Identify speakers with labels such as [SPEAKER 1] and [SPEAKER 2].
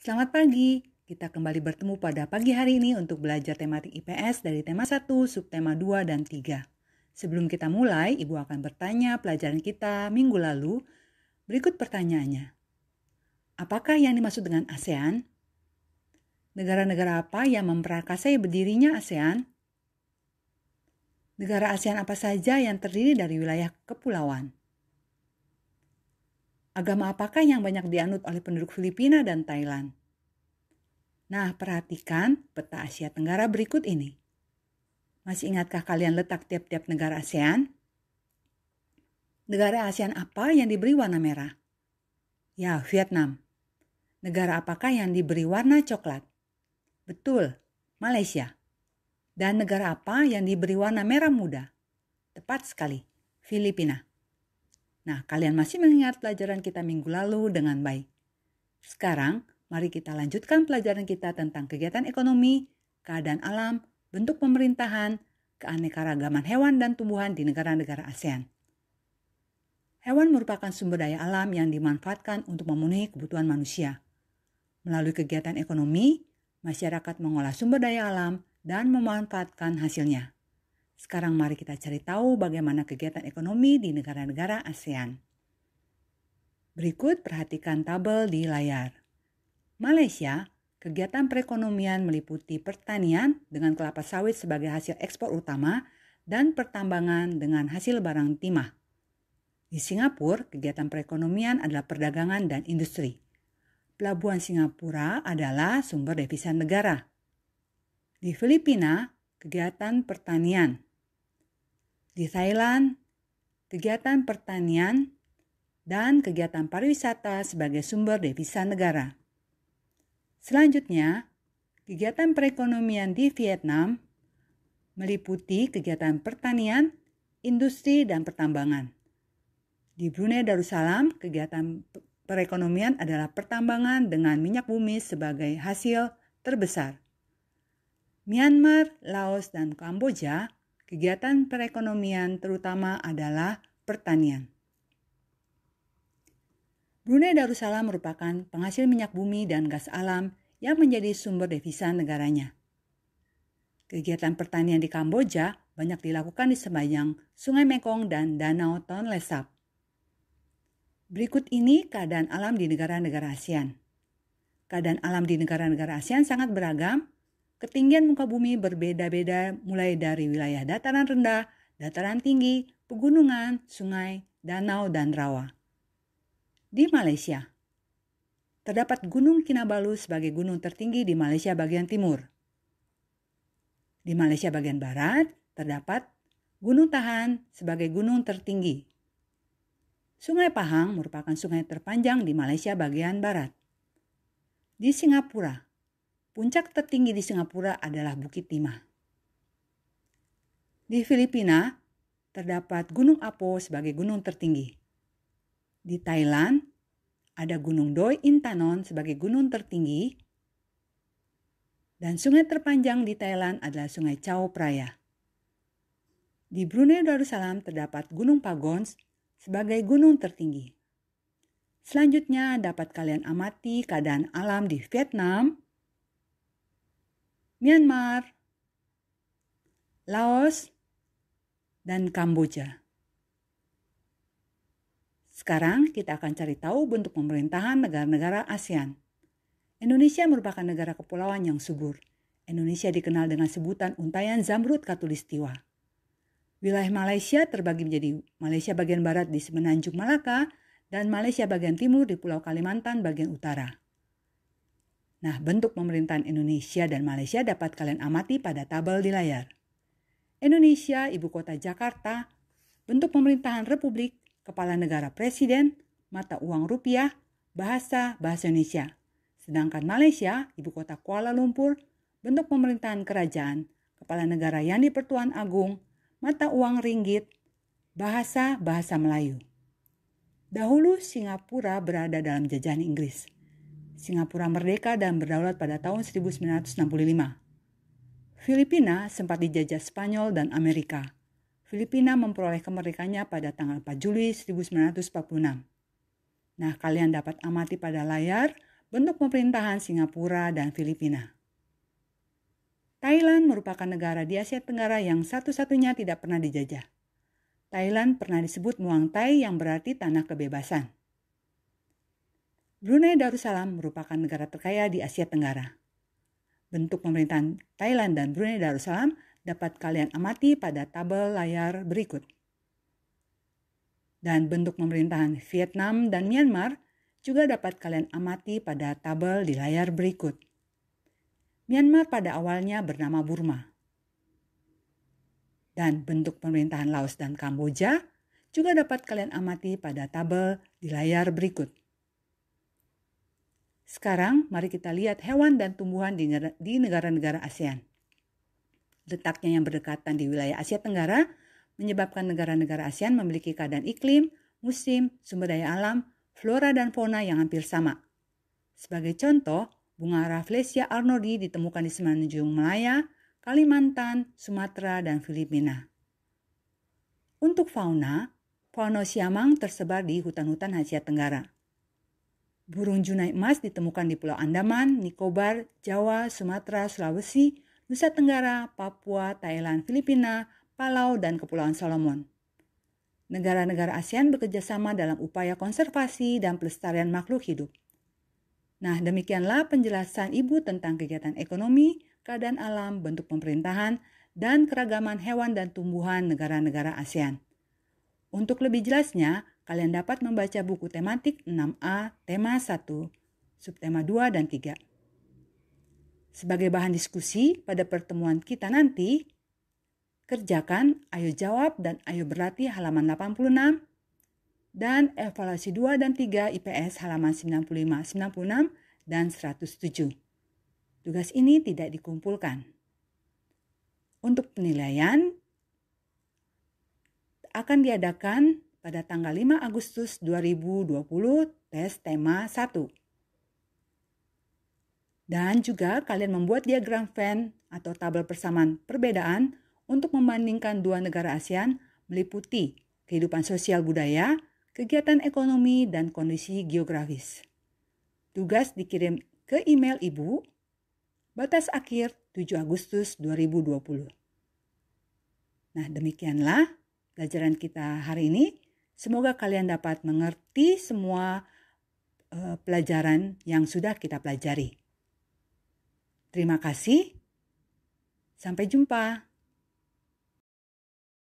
[SPEAKER 1] Selamat pagi, kita kembali bertemu pada pagi hari ini untuk belajar tematik IPS dari tema 1, subtema 2, dan 3. Sebelum kita mulai, Ibu akan bertanya pelajaran kita minggu lalu. Berikut pertanyaannya. Apakah yang dimaksud dengan ASEAN? Negara-negara apa yang memprakarsai berdirinya ASEAN? Negara ASEAN apa saja yang terdiri dari wilayah kepulauan? Agama apakah yang banyak dianut oleh penduduk Filipina dan Thailand? Nah, perhatikan peta Asia Tenggara berikut ini. Masih ingatkah kalian letak tiap-tiap negara ASEAN? Negara ASEAN apa yang diberi warna merah? Ya, Vietnam. Negara apakah yang diberi warna coklat? Betul, Malaysia. Dan negara apa yang diberi warna merah muda? Tepat sekali, Filipina. Nah, kalian masih mengingat pelajaran kita minggu lalu dengan baik. Sekarang, mari kita lanjutkan pelajaran kita tentang kegiatan ekonomi, keadaan alam, bentuk pemerintahan, keanekaragaman hewan dan tumbuhan di negara-negara ASEAN. Hewan merupakan sumber daya alam yang dimanfaatkan untuk memenuhi kebutuhan manusia. Melalui kegiatan ekonomi, masyarakat mengolah sumber daya alam dan memanfaatkan hasilnya. Sekarang mari kita cari tahu bagaimana kegiatan ekonomi di negara-negara ASEAN. Berikut perhatikan tabel di layar. Malaysia, kegiatan perekonomian meliputi pertanian dengan kelapa sawit sebagai hasil ekspor utama dan pertambangan dengan hasil barang timah. Di Singapura, kegiatan perekonomian adalah perdagangan dan industri. Pelabuhan Singapura adalah sumber devisa negara. Di Filipina, kegiatan pertanian. Di Thailand, kegiatan pertanian dan kegiatan pariwisata sebagai sumber devisa negara. Selanjutnya, kegiatan perekonomian di Vietnam meliputi kegiatan pertanian, industri, dan pertambangan. Di Brunei Darussalam, kegiatan perekonomian adalah pertambangan dengan minyak bumi sebagai hasil terbesar. Myanmar, Laos, dan Kamboja, kegiatan perekonomian terutama adalah pertanian. Brunei Darussalam merupakan penghasil minyak bumi dan gas alam yang menjadi sumber devisa negaranya. Kegiatan pertanian di Kamboja banyak dilakukan di sepanjang Sungai Mekong dan Danau Tonle Sap. Berikut ini keadaan alam di negara-negara ASEAN. Keadaan alam di negara-negara ASEAN sangat beragam. Ketinggian muka bumi berbeda-beda mulai dari wilayah dataran rendah, dataran tinggi, pegunungan, sungai, danau, dan rawa. Di Malaysia, terdapat Gunung Kinabalu sebagai gunung tertinggi di Malaysia bagian timur. Di Malaysia bagian barat, terdapat Gunung Tahan sebagai gunung tertinggi. Sungai Pahang merupakan sungai terpanjang di Malaysia bagian barat. Di Singapura, puncak tertinggi di Singapura adalah Bukit Timah. Di Filipina, terdapat Gunung Apo sebagai gunung tertinggi. Di Thailand, ada Gunung Doi Intanon sebagai gunung tertinggi. Dan sungai terpanjang di Thailand adalah Sungai Chao Phraya. Di Brunei Darussalam terdapat Gunung Pagons sebagai gunung tertinggi. Selanjutnya dapat kalian amati keadaan alam di Vietnam, Myanmar, Laos, dan Kamboja. Sekarang kita akan cari tahu bentuk pemerintahan negara-negara ASEAN. Indonesia merupakan negara kepulauan yang subur. Indonesia dikenal dengan sebutan Untayan Zamrud Khatulistiwa. Wilayah Malaysia terbagi menjadi Malaysia bagian barat di Semenanjung Malaka dan Malaysia bagian timur di Pulau Kalimantan bagian utara. Nah, bentuk pemerintahan Indonesia dan Malaysia dapat kalian amati pada tabel di layar. Indonesia, ibu kota Jakarta, bentuk pemerintahan republik, kepala negara presiden, mata uang rupiah, bahasa Indonesia. Sedangkan Malaysia, ibu kota Kuala Lumpur, bentuk pemerintahan kerajaan, kepala negara yang di-Pertuan Agung, mata uang ringgit, bahasa Melayu. Dahulu Singapura berada dalam jajahan Inggris. Singapura merdeka dan berdaulat pada tahun 1965. Filipina sempat dijajah Spanyol dan Amerika. Filipina memperoleh kemerdekaannya pada tanggal 4 Juli 1946. Nah, kalian dapat amati pada layar bentuk pemerintahan Singapura dan Filipina. Thailand merupakan negara di Asia Tenggara yang satu-satunya tidak pernah dijajah. Thailand pernah disebut Muang Thai yang berarti tanah kebebasan. Brunei Darussalam merupakan negara terkaya di Asia Tenggara. Bentuk pemerintahan Thailand dan Brunei Darussalam dapat kalian amati pada tabel layar berikut. Dan bentuk pemerintahan Vietnam dan Myanmar juga dapat kalian amati pada tabel di layar berikut. Myanmar pada awalnya bernama Burma. Dan bentuk pemerintahan Laos dan Kamboja juga dapat kalian amati pada tabel di layar berikut. Sekarang mari kita lihat hewan dan tumbuhan di negara-negara ASEAN. Letaknya yang berdekatan di wilayah Asia Tenggara menyebabkan negara-negara ASEAN memiliki keadaan iklim, musim, sumber daya alam, flora dan fauna yang hampir sama. Sebagai contoh, bunga Rafflesia arnoldi ditemukan di Semenanjung Malaya, Kalimantan, Sumatera, dan Filipina. Untuk fauna siamang tersebar di hutan-hutan Asia Tenggara. Burung junai emas ditemukan di Pulau Andaman, Nicobar, Jawa, Sumatera, Sulawesi, Nusa Tenggara, Papua, Thailand, Filipina, Palau, dan Kepulauan Solomon. Negara-negara ASEAN bekerjasama dalam upaya konservasi dan pelestarian makhluk hidup. Nah, demikianlah penjelasan Ibu tentang kegiatan ekonomi, keadaan alam, bentuk pemerintahan, dan keragaman hewan dan tumbuhan negara-negara ASEAN. Untuk lebih jelasnya, kalian dapat membaca buku tematik 6A, tema 1, subtema 2 dan 3. Sebagai bahan diskusi pada pertemuan kita nanti, kerjakan, ayo jawab, dan ayo berlatih halaman 86, dan evaluasi 2 dan 3 IPS halaman 95, 96, dan 107. Tugas ini tidak dikumpulkan. Untuk penilaian akan diadakan pada tanggal 5 Agustus 2020 tes tema 1. Dan juga kalian membuat diagram Venn atau tabel persamaan perbedaan untuk membandingkan dua negara ASEAN meliputi kehidupan sosial budaya, kegiatan ekonomi, dan kondisi geografis. Tugas dikirim ke email Ibu, batas akhir 7 Agustus 2020. Nah, demikianlah pelajaran kita hari ini. Semoga kalian dapat mengerti semua pelajaran yang sudah kita pelajari. Terima kasih. Sampai jumpa.